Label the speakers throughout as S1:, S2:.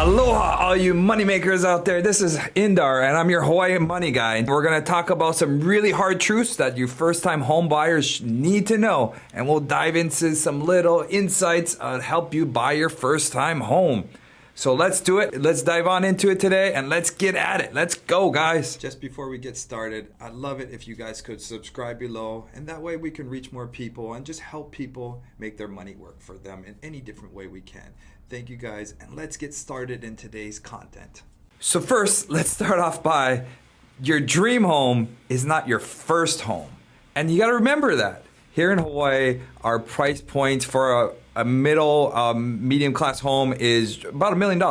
S1: Aloha, all you moneymakers out there. This is Indar, and I'm your Hawaii money guy. We're going to talk about some really hard truths that you first-time home buyers need to know, and we'll dive into some little insights to help you buy your first-time home. So let's do it. Let's dive on into it today, and let's get at it. Let's go, guys. Just before we get started, I'd love it if you guys could subscribe below, and that way we can reach more people and just help people make their money work for them in any different way we can. Thank you guys, and let's get started in today's content. So first, let's start off by your dream home is not your first home. And you gotta remember that. Here in Hawaii, our price points for a middle, medium class home is about $1 million.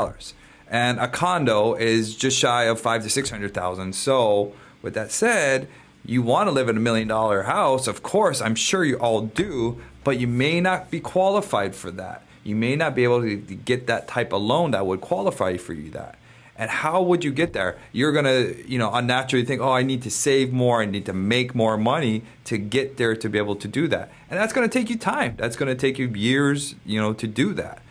S1: And a condo is just shy of $500,000 to $600,000. So with that said, you wanna live in $1 million house, of course, I'm sure you all do, but you may not be qualified for that. You may not be able to get that type of loan that would qualify for you that. And how would you get there? You're gonna, unnaturally think, oh, I need to save more, I need to make more money to get there to be able to do that. And that's gonna take you time. That's gonna take you years, to do that.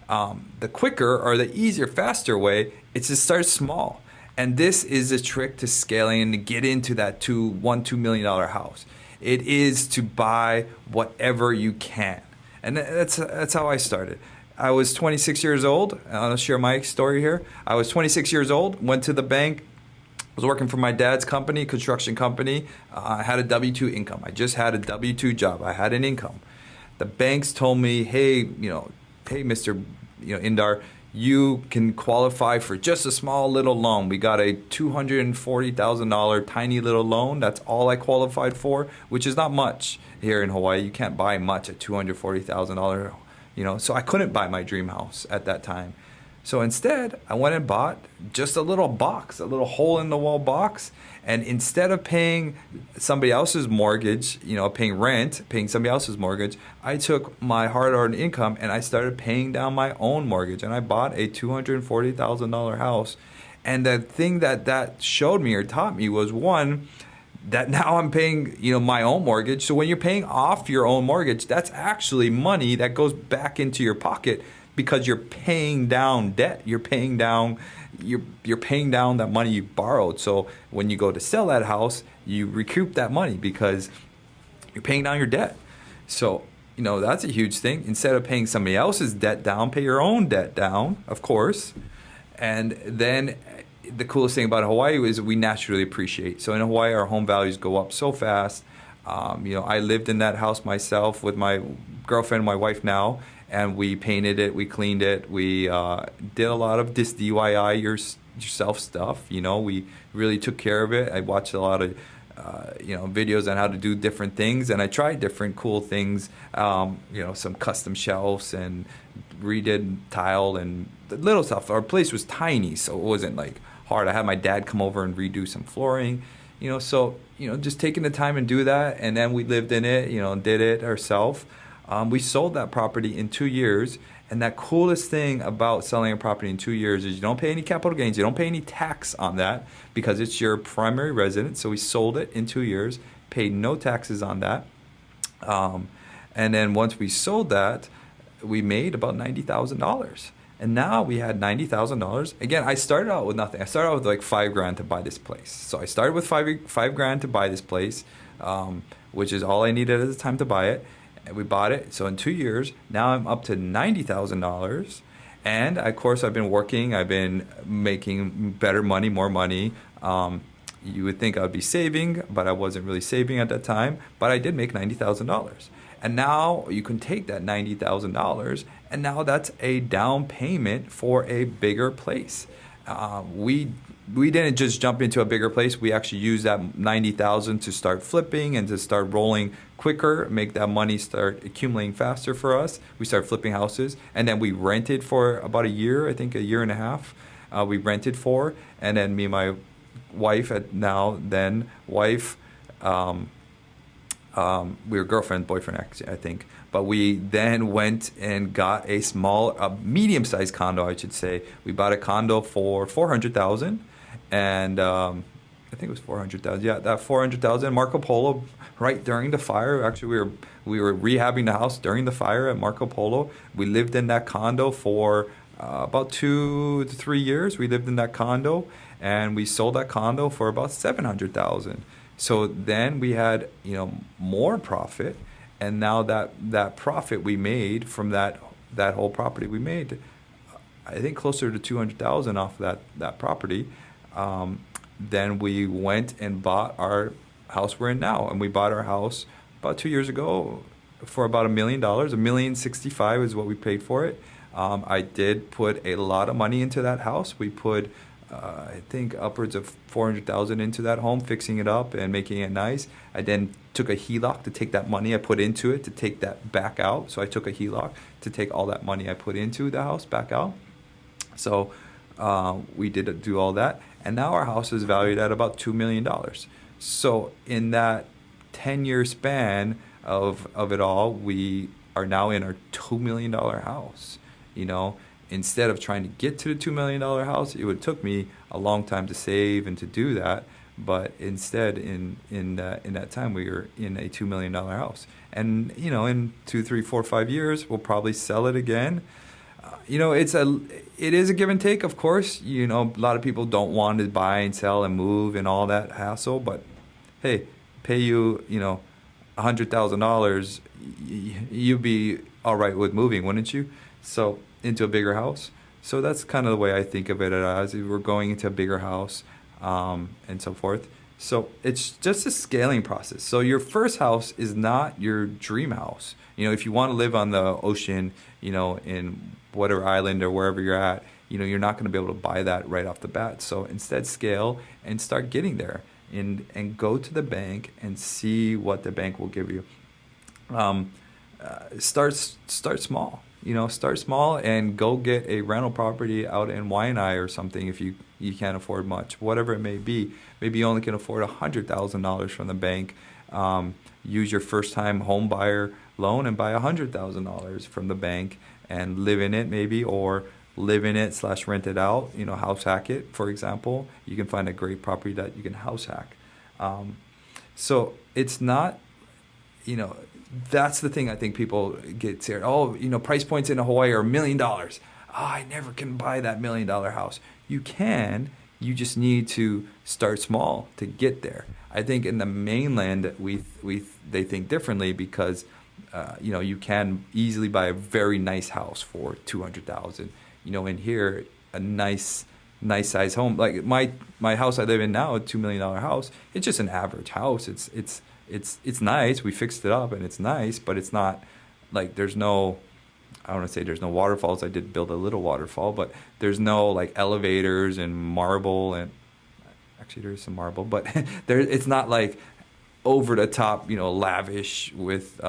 S1: The quicker or the easier, faster way is to start small. And this is a trick to scaling and to get into that $2 million house. It is to buy whatever you can. And that's how I started. I was 26 years old. I'll share my story here. I was 26 years old, went to the bank, was working for my dad's company, construction company. I had a W-2 income. I just had a W-2 job. I had an income. The banks told me, hey, Mr. Indar, you can qualify for just a small little loan. We got a $240,000 tiny little loan. That's all I qualified for, which is not much here in Hawaii. You can't buy much at $240,000, so I couldn't buy my dream house at that time. So instead, I went and bought just a little box, a little hole in the wall box. And instead of paying somebody else's mortgage, paying rent, paying somebody else's mortgage, I took my hard-earned income and I started paying down my own mortgage. And I bought a $240,000 house. And the thing that showed me or taught me was, one, that now I'm paying, my own mortgage. So when you're paying off your own mortgage, that's actually money that goes back into your pocket because you're paying down debt. You're paying down that money you borrowed. So when you go to sell that house, you recoup that money because you're paying down your debt. So, that's a huge thing. Instead of paying somebody else's debt down, pay your own debt down, of course. And then the coolest thing about Hawaii is we naturally appreciate. So in Hawaii, our home values go up so fast. I lived in that house myself with my girlfriend, my wife now, and we painted it, we cleaned it, we did a lot of this DIY yourself stuff. We really took care of it. I watched a lot of videos on how to do different things, and I tried different cool things. Some custom shelves and redid tile and the little stuff. Our place was tiny, so it wasn't like hard. I had my dad come over and redo some flooring. Just taking the time and do that, and then we lived in it. Did it ourselves. We sold that property in 2 years, and that coolest thing about selling a property in 2 years is you don't pay any capital gains, you don't pay any tax on that because it's your primary residence. So we sold it in 2 years, paid no taxes on that, and then once we sold that, we made about $90,000. And now we had $90,000. Again, I started out with nothing. I started out with like $5,000 to buy this place. So I started with $5,000 to buy this place, which is all I needed at the time to buy it. And we bought it. So in 2 years, now I'm up to $90,000. And of course, I've been working. I've been making better money, more money. You would think I'd be saving, but I wasn't really saving at that time. But I did make $90,000. And now you can take that $90,000, and now that's a down payment for a bigger place. We didn't just jump into a bigger place. We actually used that $90,000 to start flipping and to start rolling quicker, make that money start accumulating faster for us. We started flipping houses, and then we rented for about a year, I think a year and a half. We rented for, and then me and my wife, we were girlfriend, boyfriend, actually, I think. But we then went and got a medium-sized condo, I should say. We bought a condo for $400,000, and I think it was $400,000. Yeah, that $400,000. Marco Polo, right during the fire. Actually, we were rehabbing the house during the fire at Marco Polo. We lived in that condo for about 2 to 3 years. We lived in that condo, and we sold that condo for about 700,000. So then we had more profit, and now that profit we made from that whole property, we made I think closer to 200,000 off that property. Then we went and bought our house we're in now, and we bought our house about 2 years ago for about $1 million. 1,065,000 is what we paid for it. I did put a lot of money into that house. We put I think upwards of 400,000 into that home, fixing it up and making it nice. I then took a HELOC to take that money I put into it to take that back out. So I took a HELOC to take all that money I put into the house back out. So we did do all that, and now our house is valued at about $2 million. So in that 10-year span of it all, we are now in our $2 million house. Instead of trying to get to the $2 million house, it would took me a long time to save and to do that. But instead, in that time, we were in a $2 million house. And in 2, 3, 4, 5 years, we'll probably sell it again. It is a give and take, of course. A lot of people don't want to buy and sell and move and all that hassle. But hey, pay you $100,000, you'd be all right with moving, wouldn't you? So into a bigger house. So that's kind of the way I think of it as we're going into a bigger house, and so forth. So it's just a scaling process. So your first house is not your dream house. If you want to live on the ocean, in whatever island or wherever you're at, you're not going to be able to buy that right off the bat. So instead, scale and start getting there, and go to the bank and see what the bank will give you. Start small. Start small and go get a rental property out in Waianae or something if you can't afford much, whatever it may be. Maybe you only can afford $100,000 from the bank. Use your first-time home buyer loan and buy $100,000 from the bank and live in it maybe, or live in it / rent it out. House hack it, for example. You can find a great property that you can house hack. So it's not, that's the thing I think people get scared. Price points in Hawaii are $1 million. I never can buy that $1 million house. You can. You just need to start small to get there. I think in the mainland they think differently because you can easily buy a very nice house for $200,000. In here, a nice size home, like my house I live in now, a $2 million house. It's just an average house. It's nice. We fixed it up and it's nice, but it's not like I don't want to say there's no waterfalls. I did build a little waterfall, but there's no like elevators and marble, and actually there's some marble, but it's not like over the top, lavish with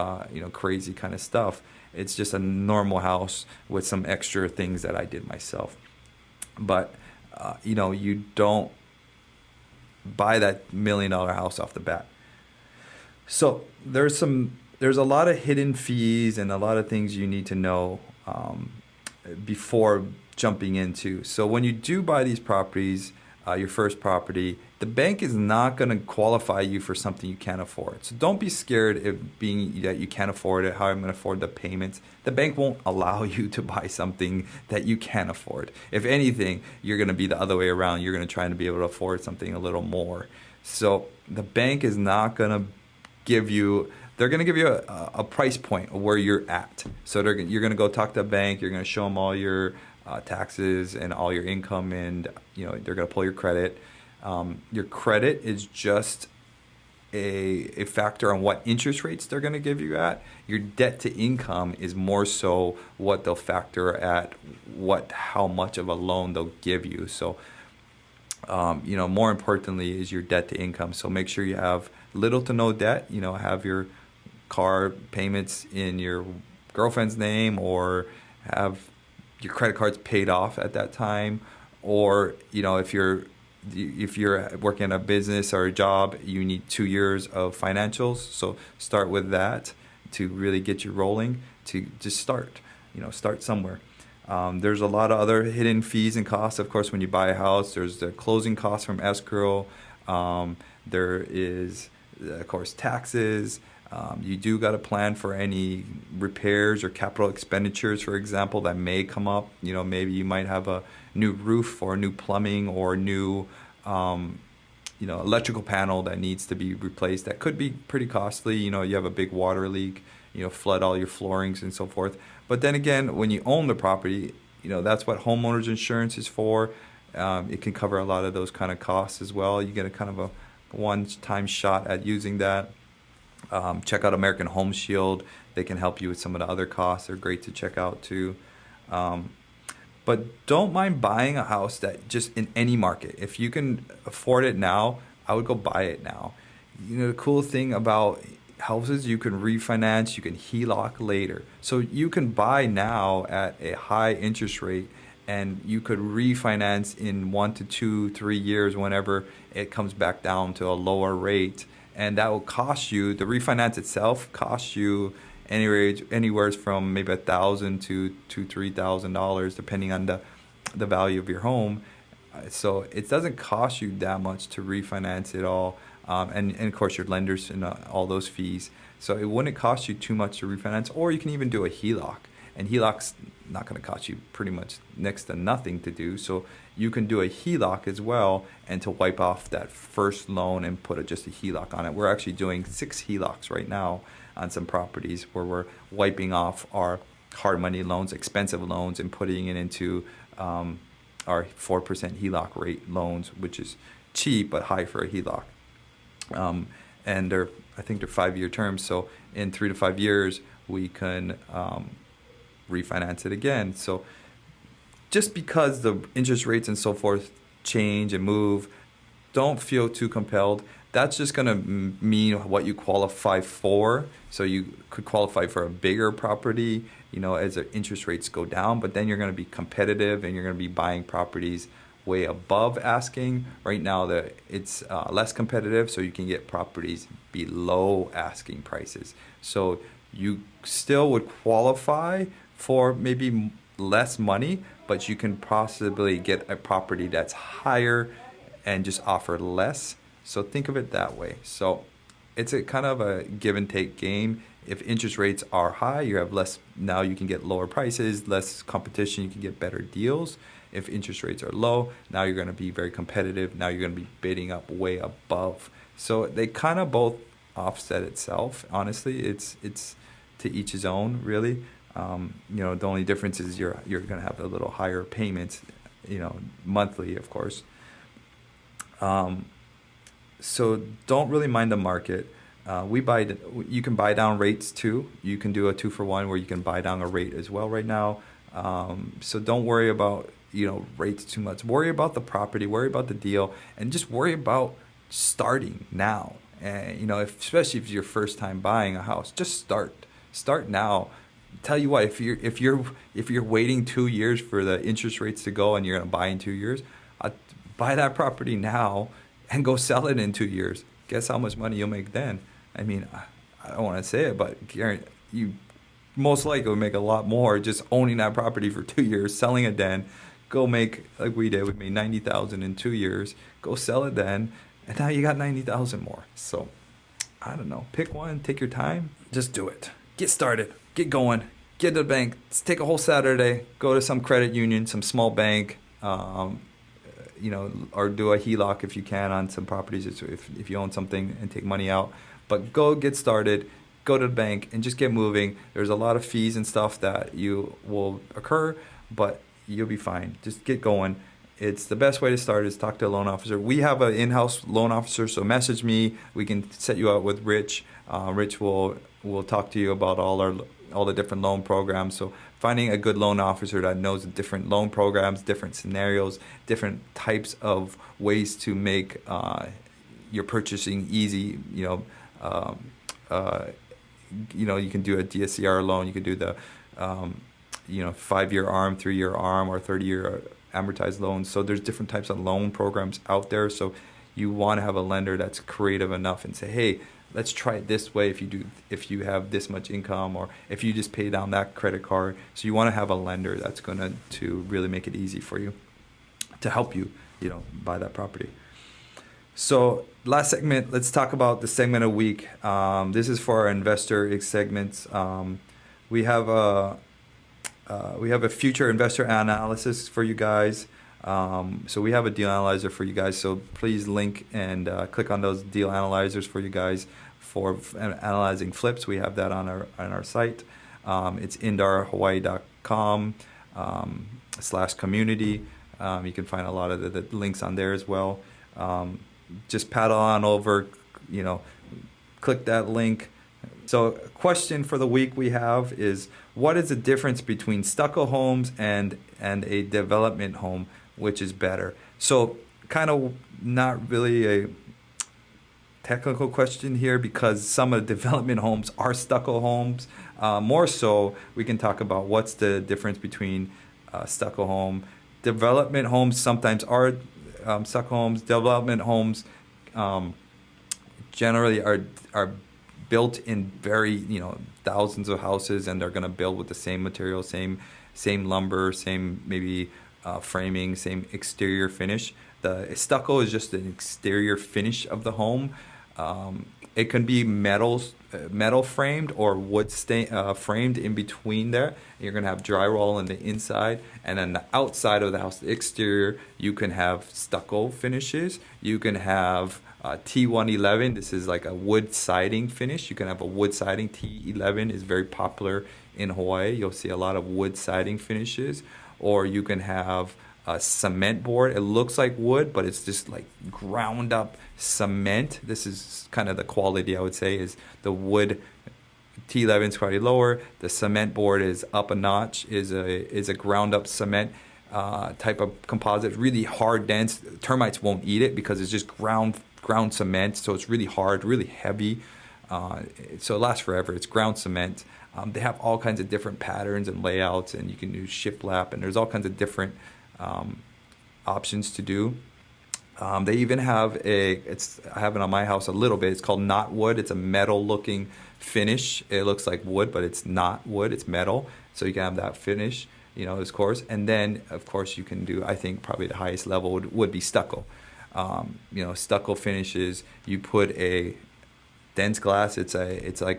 S1: crazy kind of stuff. It's just a normal house with some extra things that I did myself. But you don't buy that $1 million house off the bat. So there's a lot of hidden fees and a lot of things you need to know before jumping into. So when you do buy these properties, your first property, the bank is not going to qualify you for something you can't afford. So don't be scared of being that you can't afford it, how I'm going to afford the payments. The bank won't allow you to buy something that you can't afford. If anything, you're going to be the other way around. You're going to try to be able to afford something a little more. So the bank is not going to give you, they're going to give you a price point of where you're at. So you're going to go talk to the bank. You're going to show them all your taxes and all your income, and they're going to pull your credit. Your credit is just a factor on what interest rates they're going to give you at. Your debt to income is more so what they'll factor at, how much of a loan they'll give you. So more importantly is your debt to income. So make sure you have little to no debt. Have your car payments in your girlfriend's name, or have your credit cards paid off at that time. Or if you're working in a business or a job, you need 2 years of financials. So start with that to really get you rolling, to just start somewhere. There's a lot of other hidden fees and costs. Of course, when you buy a house, there's the closing costs from escrow. There is, of course, taxes. You do got to plan for any repairs or capital expenditures, for example, that may come up. Maybe you might have a new roof or new plumbing or new electrical panel that needs to be replaced. That could be pretty costly. You have a big water leak, flood all your floorings and so forth. But then again, when you own the property, that's what homeowners insurance is for. It can cover a lot of those kind of costs as well. You get a kind of a one-time shot at using that. Check out American Home Shield. They can help you with some of the other costs. They're great to check out too. But don't mind buying a house that just in any market. If you can afford it now, I would go buy it now. The cool thing about houses, you can refinance, you can HELOC later. So you can buy now at a high interest rate, and you could refinance in 1 to 2, 3 years whenever it comes back down to a lower rate. And that will cost you, the refinance itself costs you anywhere from maybe $1,000 to $3,000 depending on the value of your home. So it doesn't cost you that much to refinance it all. And of course your lenders and all those fees. So it wouldn't cost you too much to refinance, or you can even do a HELOC. And HELOC's not going to cost you pretty much next to nothing to do. So you can do a HELOC as well, and to wipe off that first loan and put just a HELOC on it. We're actually doing 6 HELOCs right now on some properties where we're wiping off our hard money loans, expensive loans, and putting it into our 4% HELOC rate loans, which is cheap but high for a HELOC. And I think they're 5-year terms. So in 3 to 5 years, we can refinance it again. So just because the interest rates and so forth change and move, don't feel too compelled. That's just going to mean what you qualify for. So you could qualify for a bigger property, as the interest rates go down, but then you're going to be competitive and you're going to be buying properties way above asking. Right now, it's less competitive, so you can get properties below asking prices. So you still would qualify for maybe less money, but you can possibly get a property that's higher and just offer less. So think of it that way. So it's a kind of a give and take game. If interest rates are high, you have less. Now you can get lower prices, less competition, you can get better deals. If interest rates are low, now you're going to be very competitive. Now you're going to be bidding up way above. So they kind of both offset itself. Honestly, it's to each his own, really. The only difference is you're going to have a little higher payments, monthly, of course. So don't really mind the market. You can buy down rates too. You can do a 2-for-1 where you can buy down a rate as well right now. So don't worry about rates too much. Worry about the property, worry about the deal, and just worry about starting now. And especially if it's your first time buying a house, just start now. Tell you what, if you're waiting 2 years for the interest rates to go and you're going to buy in 2 years, buy that property now and go sell it in 2 years. Guess how much money you'll make then? I mean, I don't want to say it, but you most likely will make a lot more just owning that property for 2 years, selling it then. Go make, like we did, we made $90,000 in 2 years. Go sell it then, and now you got $90,000 more. So, I don't know. Pick one, take your time, just do it. Get started, get going, get to the bank. Take a whole Saturday, go to some credit union, some small bank, or do a HELOC if you can on some properties if you own something and take money out. But go get started, go to the bank, and just get moving. There's a lot of fees and stuff that you will occur, but you'll be fine. Just get going. It's the best way to start is talk to a loan officer. We have an in-house loan officer, so message me. We can set you up with Rich. Rich will talk to you about all the different loan programs. So finding a good loan officer that knows the different loan programs, different scenarios, different types of ways to make your purchasing easy. You can do a DSCR loan. You can do the 5-year ARM, 3-year ARM, or 30-year amortized loans. So there's different types of loan programs out there. So you want to have a lender that's creative enough and say, hey, let's try it this way if you have this much income, or if you just pay down that credit card. So you want to have a lender that's going to really make it easy for you to help you, buy that property. So last segment, let's talk about the segment of the week. This is for our investor segments. We have a future investor analysis for you guys. So we have a deal analyzer for you guys. So please link and click on those deal analyzers for you guys for analyzing flips. We have that on our site. It's indarhawaii.com /community. You can find a lot of the links on there as well. Just paddle on over, click that link. So a question for the week we have is, what is the difference between stucco homes and a development home, which is better? So kind of not really a technical question here, because some of the development homes are stucco homes. More so, we can talk about what's the difference between stucco home. Development homes sometimes are stucco homes. Development homes generally are built in very thousands of houses, and they're going to build with the same material, same lumber, same maybe framing, same exterior finish. The stucco is just an exterior finish of the home. It can be metal framed or wood framed in between there. You're going to have drywall on the inside, and then the outside of the house, the exterior, you can have stucco finishes. You can have T111. This is like a wood siding finish. You can have a wood siding. T11 is very popular in Hawaii. You'll see a lot of wood siding finishes. Or you can have a cement board. It looks like wood, but it's just like ground up cement. This is kind of the quality, I would say, is the wood. T11 is quite lower. The cement board is up a notch. Is a ground up cement type of composite. Really hard, dense. Termites won't eat it because it's just ground cement. So it's really hard, really heavy. So it lasts forever. It's ground cement. They have all kinds of different patterns and layouts, and you can do shiplap, and there's all kinds of different options to do. They even have I have it on my house a little bit. It's called knot wood. It's a metal looking finish. It looks like wood, but it's not wood. It's metal. So you can have that finish, of course. And then, of course, you can do, I think probably the highest level would be stucco. Stucco finishes, you put a dense glass. It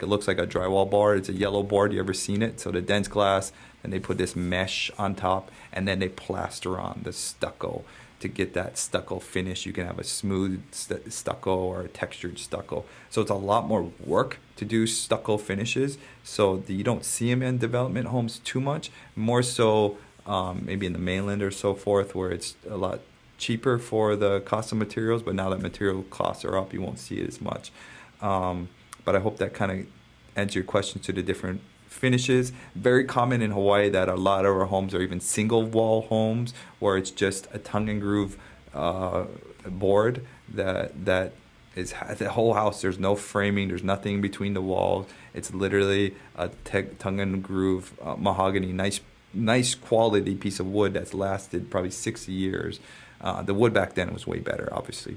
S1: looks like a drywall board. It's a yellow board. You ever seen it? So the dense glass, and they put this mesh on top, and then they plaster on the stucco to get that stucco finish. You can have a smooth stucco or a textured stucco. So it's a lot more work to do stucco finishes. So you don't see them in development homes too much. More so maybe in the mainland or so forth, where it's a lot cheaper for the cost of materials. But now that material costs are up, you won't see it as much. But I hope that kind of answers your question to the different finishes. Very common in Hawaii that a lot of our homes are even single wall homes, where it's just a tongue and groove board that is the whole house. There's no framing. There's nothing between the walls. It's literally a tongue and groove mahogany, nice quality piece of wood that's lasted probably 60 years. The wood back then was way better, obviously.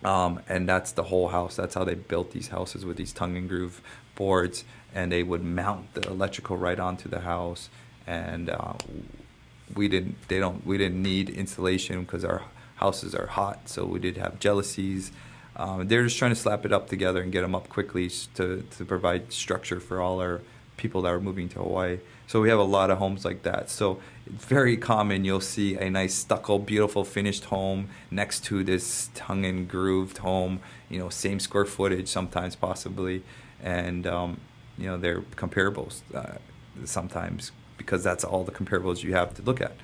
S1: And that's the whole house. That's how they built these houses, with these tongue and groove boards, and they would mount the electrical right onto the house. And we didn't need insulation because our houses are hot, so we did have jealousies. They're just trying to slap it up together and get them up quickly to provide structure for all our people that are moving to Hawaii. So we have a lot of homes like that. So it's very common. You'll see a nice stucco, beautiful finished home next to this tongue and grooved home, same square footage sometimes possibly. And, they're comparables sometimes, because that's all the comparables you have to look at.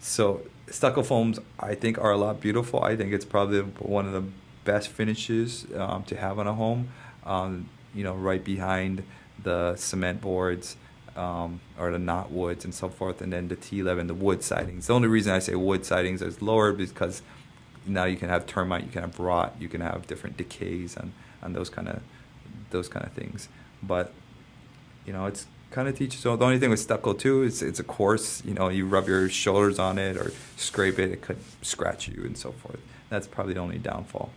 S1: So stucco foams, I think, are a lot beautiful. I think it's probably one of the best finishes to have on a home, right behind the cement boards or the knot woods and so forth, and then the T11, the wood sidings. The only reason I say wood sidings is lower because now you can have termite, you can have rot, you can have different decays on those kind of things. But it's kind of teaches. So the only thing with stucco too is it's a coarse. You rub your shoulders on it or scrape it, it could scratch you and so forth. That's probably the only downfall.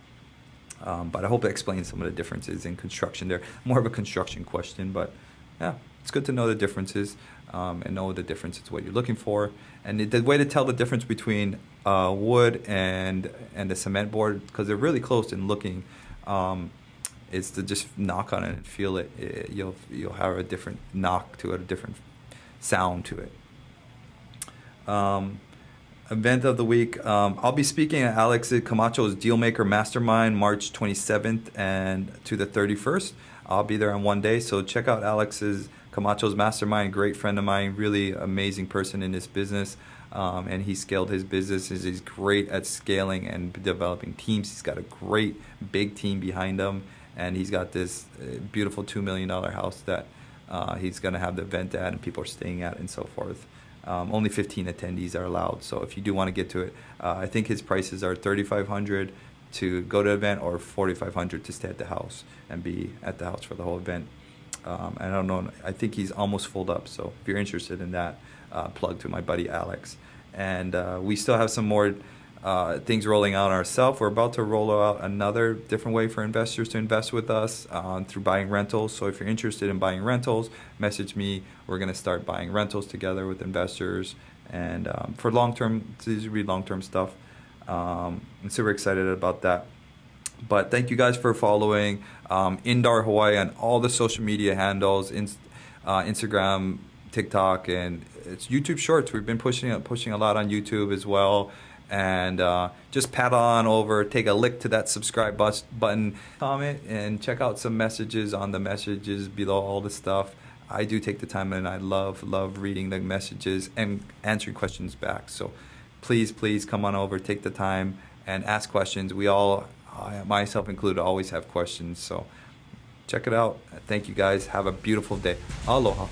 S1: But I hope it explains some of the differences in construction there. More of a construction question, but yeah. it's good to know the differences and know the difference is what you're looking for. And the way to tell the difference between wood and the cement board, because they're really close in looking, is to just knock on it and feel it. You'll have a different knock to it, a different sound to it. Event of the week. I'll be speaking at Alex Camacho's Dealmaker Mastermind March 27th and to the 31st. I'll be there on one day, so check out Alex's Camacho's Mastermind. Great friend of mine, really amazing person in this business, and he scaled his business. He's great at scaling and developing teams. He's got a great big team behind him, and he's got this beautiful $2 million house that he's going to have the event at and people are staying at and so forth. Only 15 attendees are allowed, so if you do want to get to it, I think his prices are $3,500 to go to the event or $4,500 to stay at the house and be at the house for the whole event. I don't know, I think he's almost full up, so if you're interested in that, plug to my buddy Alex. And we still have some more things rolling out ourselves. We're about to roll out another different way for investors to invest with us through buying rentals. So if you're interested in buying rentals, message me. We're going to start buying rentals together with investors. And for long-term, these will be long-term stuff. I'm super excited about that. But thank you guys for following Indar Hawaii on all the social media handles, Instagram, TikTok, and it's YouTube Shorts. We've been pushing a lot on YouTube as well. And just paddle on over, take a lick to that subscribe button, comment, and check out some messages on the messages below all the stuff. I do take the time, and I love reading the messages and answering questions back. So please come on over, take the time, and ask questions. We all, myself included, always have questions. So check it out. Thank you guys. Have a beautiful day. Aloha.